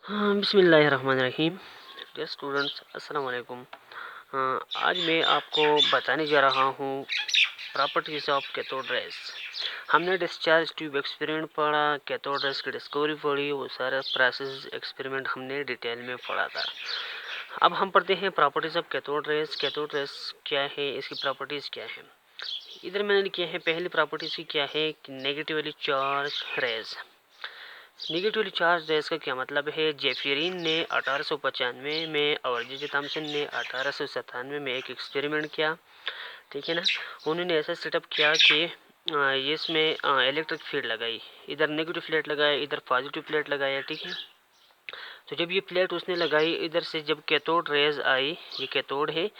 हाँ, बिस्मिल्लाहिर्रहमानिर्रहीम। Dear students, अस्सलाम वालेकुम। आज मैं आपको बताने जा रहा हूँ प्रॉपर्टीज़ ऑफ कैथोड रेज़। हमने डिस्चार्ज ट्यूब एक्सपेरिमेंट पढ़ा, कैथोड रेज़ की डिस्कवरी पढ़ी, वो सारा प्रोसेस एक्सपेरिमेंट हमने डिटेल में पढ़ा था। अब हम पढ़ते हैं properties of cathode rays. Cathode rays क्या है, इसकी प्रॉपर्टीज़ क्या है। इधर मैंने लिखी है पहली प्रॉपर्टीज़ की क्या है कि negatively charge rays. Negatively charge rays का क्या मतलब है। जेफिरिन ने 1895 में और जे थॉम्सन ने 1897 में एक एक्सपेरिमेंट किया, ठीक है ना। उन्होंने ऐसा सेटअप किया कि इसमें इलेक्ट्रिक फील्ड लगाई, इधर नेगेटिव प्लेट लगाया, इधर पॉजिटिव प्लेट लगाया, ठीक है। तो जब ये प्लेट उसने लगाई, इधर से जब कैथोड रेज आई, ये कैथोड है,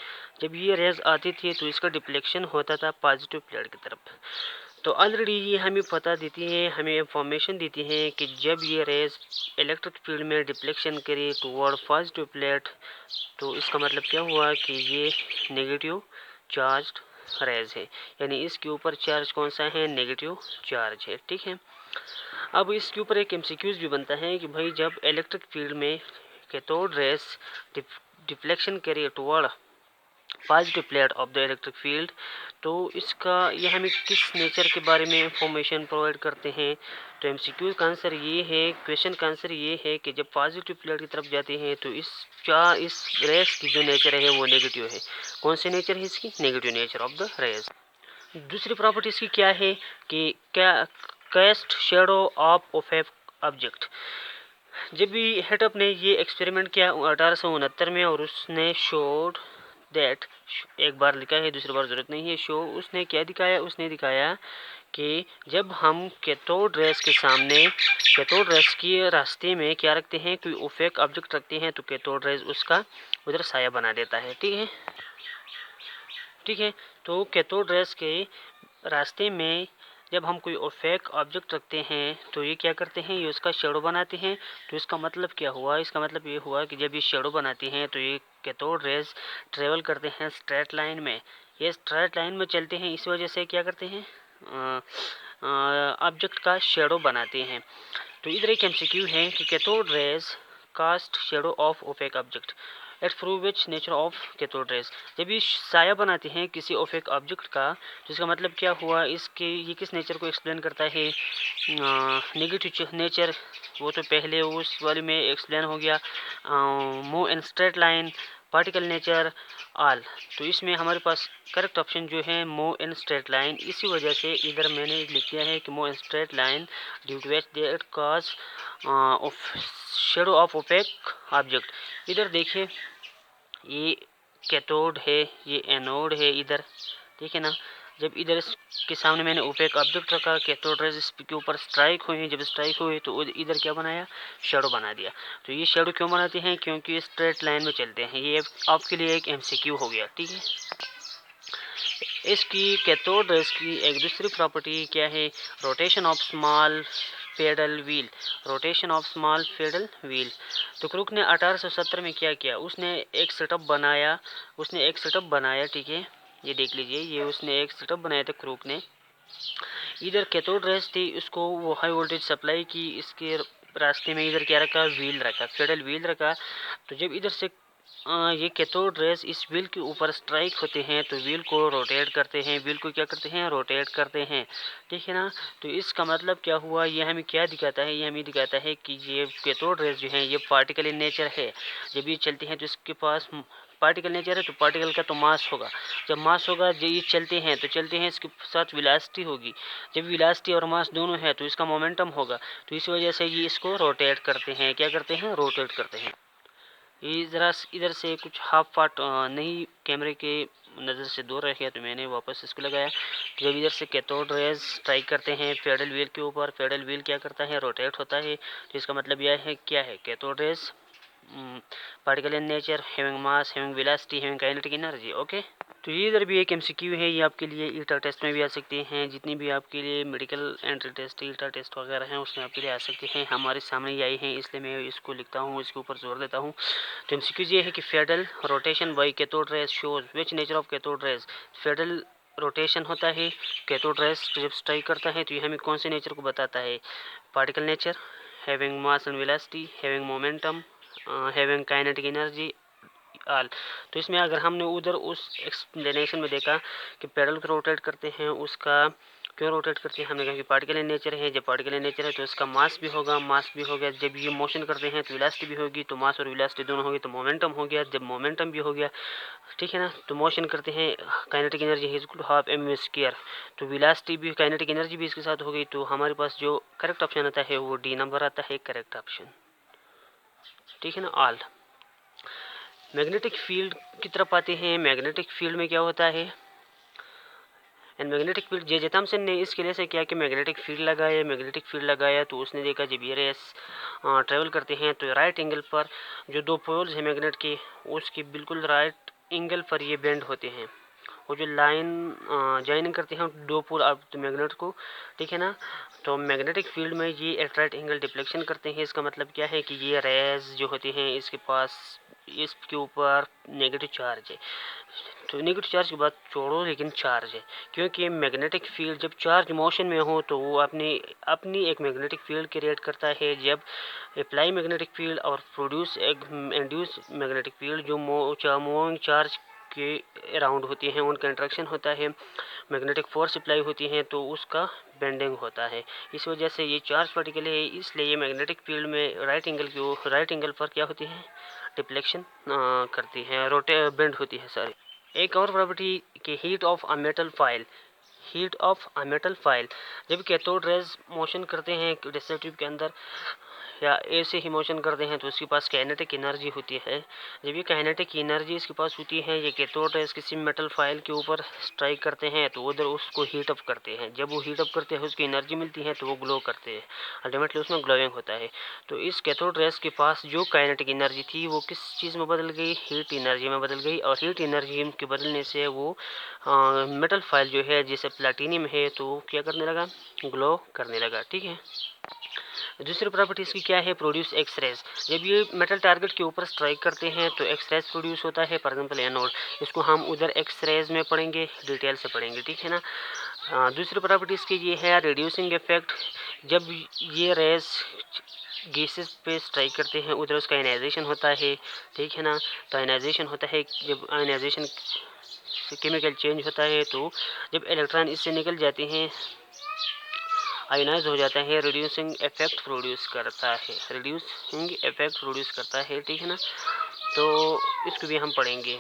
जब ये रेज आती थी तो इसका डिफ्लेक्शन होता था पॉजिटिव प्लेट की तरफ। तो ऑलरेडी ये हमें पता देती है, हमें इंफॉर्मेशन देती है कि जब ये रेज इलेक्ट्रिक फील्ड में डिफ्लेक्शन करे टुवर्ड पॉजिटिव प्लेट, तो इसका मतलब क्या हुआ कि ये नेगेटिव चार्ज्ड रेज है, यानी इसके ऊपर चार्ज कौन सा है, नेगेटिव चार्ज है, ठीक है। अब इसके ऊपर एक एमसीक्यूज भी बनता है कि भाई जब इलेक्ट्रिक फील्ड में कैथोड रेज डिफ्लेक्शन करे toward positive plate of the electric field, तो इसका ये हमें किस नेचर के बारे में इंफॉर्मेशन प्रोवाइड करते हैं। तो एमसीक्यू का आंसर ये है, क्वेश्चन का आंसर ये है कि जब पॉजिटिव प्लेट की तरफ जाते हैं तो इस रेस की जो नेचर है वो नेगेटिव है। कौन से नेचर है इसकी, negative nature of the rays. दूसरी प्रॉपर्टी इसकी क्या है कि क्या cast shadow of a object. जब भी हेटअप ने ये एक्सपेरिमेंट किया 1869 में, और उसने शोड दैट, एक बार लिखा है दूसरी बार जरूरत नहीं है, शो उसने क्या दिखाया, उसने दिखाया कि जब हम कैथोड रेस के सामने, कैथोड रेस के रास्ते में क्या रखते हैं, कोई ओपेक ऑब्जेक्ट रखते हैं, तो कैथोड रेस उसका उधर साया बना देता है, ठीक है, ठीक है। तो कैथोड रेस के रास्ते में जब हम कोई ओपेक ऑब्जेक्ट रखते हैं तो ये क्या करते हैं, ये उसका शेडो बनाते हैं। तो इसका मतलब क्या हुआ, इसका मतलब ये हुआ कि जब ये शेडो बनाती हैं तो ये कैथोड रेज ट्रेवल करते हैं स्ट्रेट लाइन में, ये स्ट्रेट लाइन में चलते हैं, इस वजह से क्या करते हैं, ऑब्जेक्ट का शेडो बनाते हैं। तो इधर एक एमसीक्यू है कि cathode rays cast shadow of opaque object at prove which nature of cathode rays. जब ये साया बनाते हैं किसी ओपेक ऑब्जेक्ट का, तो इसका मतलब क्या हुआ, इसके ये किस नेचर को एक्सप्लेन करता है, नेगेटिव नेचर। वो तो पहले उस वाले में एक्सप्लेन हो गया, move in straight line, particle nature, all. तो इसमें हमारे पास करेक्ट ऑप्शन जो है मूव इन स्ट्रेट लाइन। इसी वजह से इधर मैंने लिख दिया है कि move in straight line due to that cause of shadow of opaque object. इधर देखिए ये कैथोड है, ये एनोड है इधर, ठीक है ना। जब इधर के सामने मैंने ओपेक ऑब्जेक्ट रखा, कैथोड रेज इसके ऊपर स्ट्राइक हुई, जब स्ट्राइक हुई तो इधर क्या बनाया, शेडो बना दिया। तो ये शेडो क्यों बनाते हैं, क्योंकि ये स्ट्रेट लाइन में चलते हैं। ये आपके लिए एक एमसीक्यू हो गया, ठीक है। इसकी कैथोड रेज की एक दूसरी प्रॉपर्टी क्या है, rotation of small pedal wheel, rotation of small pedal wheel. तो क्रूक ने 1870 में क्या किया, उसने एक सेटअप बनाया, ठीक है, ये देख लीजिए, ये उसने एक सेटअप बनाया था क्रूक ने। इधर कैथोड रेज थी, उसको वो हाई वोल्टेज सप्लाई की, इसके रास्ते में इधर क्या रखा, व्हील रखा, पेडल व्हील रखा। तो जब इधर से ये कैथोड रेज इस व्हील के ऊपर स्ट्राइक होते हैं तो व्हील को रोटेट करते हैं, व्हील को क्या करते हैं, रोटेट करते हैं, ठीक है ना। तो इसका मतलब क्या हुआ, ये हमें क्या दिखाता है, ये हमें दिखाता है कि ये कैथोड रेज जो हैं ये पार्टिकल इन नेचर है। जब ये चलते हैं तो इसके पास पार्टिकल नेचर है, तो पार्टिकल का तो मास होगा, जब मास होगा, जब ये चलते हैं तो चलते हैं, इसके साथ वेलोसिटी होगी, जब वेलोसिटी और मास दोनों है तो इसका मोमेंटम होगा। तो इस वजह से ये इसको रोटेट करते हैं, क्या करते हैं, रोटेट करते हैं। ये ज़रा इधर से कुछ हाफ पार्ट नहीं कैमरे के नज़र से दूर रह गया, तो मैंने वापस इसको लगाया। तो जब इधर से कैथोड रेज स्ट्राइक करते हैं पेडल व्हील के ऊपर, पेडल व्हील क्या करता है, रोटेट होता है। तो इसका मतलब यह है क्या है, cathode rays particle in nature, having mass, having velocity, having kinetic energy, okay. तो ये इधर भी एक एमसीक्यू है, ये आपके लिए ईटा टेस्ट में भी आ सकते हैं, जितनी भी आपके लिए मेडिकल एंट्री टेस्ट, ईटा टेस्ट वगैरह हैं उसमें आपके लिए आ सकते हैं। हमारे सामने ही आई हैं, इसलिए मैं इसको लिखता हूँ, इसके ऊपर जोर देता हूँ। तो एमसीक्यू ये है कि paddle rotation by cathode rays shows which nature of cathode rays. Paddle rotation होता है, कैथोड रेज जब स्ट्राइक करता है तो ये हमें कौन से नेचर को बताता है, particle nature, having mass and velocity, having momentum, having kinetic energy all. तो इसमें अगर हमने उधर उस एक्सप्लेनेशन में देखा कि पेडल को रोटेट करते हैं, उसका क्यों रोटेट करते हैं, हमने कहा कि पार्टिकल इन नेचर है। जब पार्टिकल इन नेचर है तो इसका मास भी होगा, मास भी हो गया। जब ये मोशन करते हैं तो वेलोसिटी भी होगी, तो मास और वेलोसिटी दोनों होगी तो मोमेंटम हो गया। जब मोमेंटम भी हो गया, ठीक है ना, तो मोशन करते हैं, kinetic energy is equal to half M square, तो वेलोसिटी भी, काइनेटिक एनर्जी भी इसके साथ हो गई। तो हमारे पास जो करेक्ट ऑप्शन आता है वो डी नंबर आता है, करेक्ट ऑप्शन, ठीक है ना। ऑल। मैग्नेटिक फील्ड की तरफ आते हैं। मैग्नेटिक फील्ड में क्या होता है, and magnetic field, J Thomson ने इसके लिए से किया कि मैग्नेटिक फील्ड लगाया। मैग्नेटिक फील्ड लगाया तो उसने देखा जब ये रेस ट्रेवल करते हैं तो राइट एंगल पर जो दो पोल्स हैं मैग्नेट के, उसकी बिल्कुल राइट एंगल पर ये बेंड होते हैं। वो जो लाइन ज्वाइनिंग करते हैं दो पोल ऑफ द मैग्नेट को, ठीक है ना। तो मैग्नेटिक फील्ड में ये एट राइट एंगल डिफ्लेक्शन करते हैं। इसका मतलब क्या है कि ये रेस जो होती हैं इसके पास, इसके ऊपर नेगेटिव चार्ज है। तो नेगेटिव चार्ज की बात छोड़ो, लेकिन चार्ज है, क्योंकि मैग्नेटिक फील्ड जब चार्ज मोशन में हो तो वो अपनी एक मैग्नेटिक फील्ड क्रिएट करता है। जब अप्लाई मैग्नेटिक फील्ड और प्रोड्यूस एक इंड्यूस मैग्नेटिक फील्ड जो मूविंग चार्ज के अराउंड होती हैं, उनका इंट्रैक्शन होता है, मैग्नेटिक फोर्स अप्लाई होती है तो उसका बेंडिंग होता है। इस वजह से ये चार्ज पार्टिकल है, इसलिए ये मैग्नेटिक फील्ड में राइट एंगल पर क्या होती है, डिफ्लेक्शन करती है, बेंड होती है सारी। एक और प्रॉपर्टी कि heat of a metal file, heat of a metal file, जब कैथोड रेज मोशन करते हैं डिस्चार्ज ट्यूब के अंदर या ऐसे ही मोशन करते हैं तो उसके पास काइनेटिक एनर्जी होती है। जब ये काइनेटिक एनर्जी इसके पास होती है, ये कैथोड रेज किसी मेटल फाइल के ऊपर स्ट्राइक करते हैं तो उधर उसको हीट अप करते हैं। जब वो हीट अप करते हैं उसकी एनर्जी मिलती है तो वो ग्लो करते हैं, अल्टीमेटली उसमें ग्लोइंग होता है। तो इस कैथोड रेज के पास जो काइनेटिक एनर्जी थी वो किस चीज़ में बदल गई, हीट एनर्जी में बदल गई। और हीट एनर्जी के बदलने से वो मेटल फाइल जो है जैसे प्लाटिनियम है तो क्या करने लगा, ग्लो करने लगा, ठीक है। दूसरी प्रॉपर्टी इसकी क्या है, प्रोड्यूस एक्स रेज, जब ये मेटल टारगेट के ऊपर स्ट्राइक करते हैं तो एक्स रेज प्रोड्यूस होता है, फॉर एग्जांपल एनोड। इसको हम उधर एक्स रेज में पढ़ेंगे, डिटेल से पढ़ेंगे, ठीक है ना। दूसरी प्रॉपर्टी इसकी ये है रिड्यूसिंग इफेक्ट, जब ये रेज गैसेस पे स्ट्राइक करते हैं उधर उसका आयनाइजेशन होता है, ठीक है ना। तो आयनाइजेशन होता है, जब आयनाइजेशन से केमिकल चेंज होता है तो जब इलेक्ट्रॉन इससे निकल जाते हैं, आयनाइज हो जाता है, रिड्यूसिंग इफेक्ट प्रोड्यूस करता है, रिड्यूसिंग इफेक्ट प्रोड्यूस करता है, ठीक है ना। तो इसको भी हम पढ़ेंगे।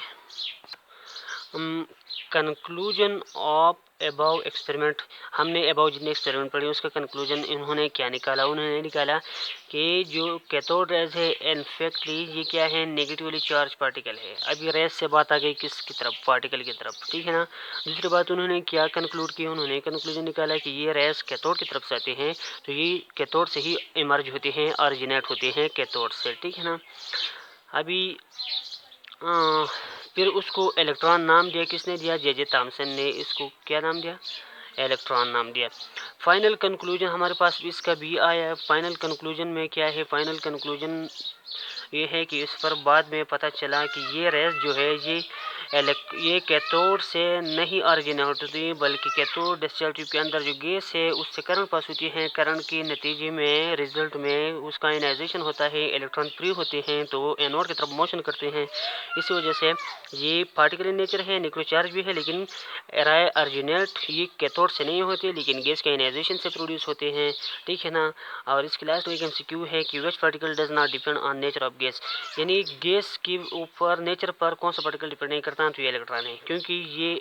कंक्लूजन ऑफ अबव एक्सपेरिमेंट, हमने अबव जितने एक्सपेरिमेंट पढ़े उसका कंक्लूजन इन्होंने क्या निकाला, उन्होंने निकाला कि जो कैथोड रेज है इनफैक्टली ये क्या है, नेगेटिवली चार्ज पार्टिकल है। अब ये रेज से बात आ गई किसकी तरफ, पार्टिकल की तरफ, ठीक है ना। दूसरी बात उन्होंने क्या कंक्लूड किया, उन्होंने कंक्लूजन निकाला कि ये रेज कैथोड की तरफ से आते हैं तो ये कैथोड से ही इमर्ज होते हैं, ऑरिजिनेट होते हैं कैथोड से, ठीक है ना। अभी फिर उसको इलेक्ट्रॉन नाम दिया, किसने दिया, जे थॉमसन ने। इसको क्या नाम दिया, इलेक्ट्रॉन नाम दिया। फाइनल कंक्लूजन हमारे पास भी इसका भी आया। फाइनल कंक्लूजन में क्या है, फाइनल कंक्लूजन ये है कि इस पर बाद में पता चला कि ये रेस जो है ये कैथोड से नहीं ऑरिजिनेट होती, बल्कि कैथोड डिस्चार्ज ट्यूब के अंदर जो गैस है उससे करंट पास होती है। करंट के नतीजे में रिजल्ट में उसका आयनाइजेशन होता है, इलेक्ट्रॉन फ्री होते हैं तो वो एनोड की तरफ मोशन करते हैं। इसी वजह से ये पार्टिकल इन नेचर है, न्यूक्लियर चार्ज भी है, लेकिन ऑरिजिनेट ये कैथोड से नहीं होते लेकिन गैस के आयनाइजेशन से प्रोड्यूस होते हैं, ठीक है ना। और इसके लास्ट एक एमसीक्यू है कि which particle does not depend on nature of gas, यानी गैस के ऊपर नेचर पर कौन सा पार्टिकल डिपेंड नहीं करता, तो ये इलेक्ट्रॉन है, क्योंकि ये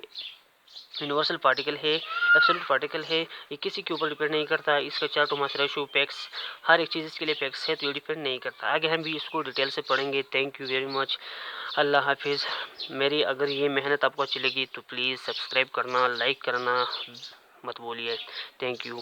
यूनिवर्सल पार्टिकल है, एब्सोल्यूट पार्टिकल है, ये किसी के ऊपर डिपेंड नहीं करता। इसका चार्ट मास रेशो पैक्स हर एक चीज़ इसके लिए पैक्स है तो ये डिपेंड नहीं करता। आगे हम भी इसको डिटेल से पढ़ेंगे। थैंक यू वेरी मच, अल्लाह हाफिज़। मेरी अगर ये मेहनत आपको अच्छी लगी तो प्लीज़ सब्सक्राइब करना, लाइक करना मत भूलिए। Thank you.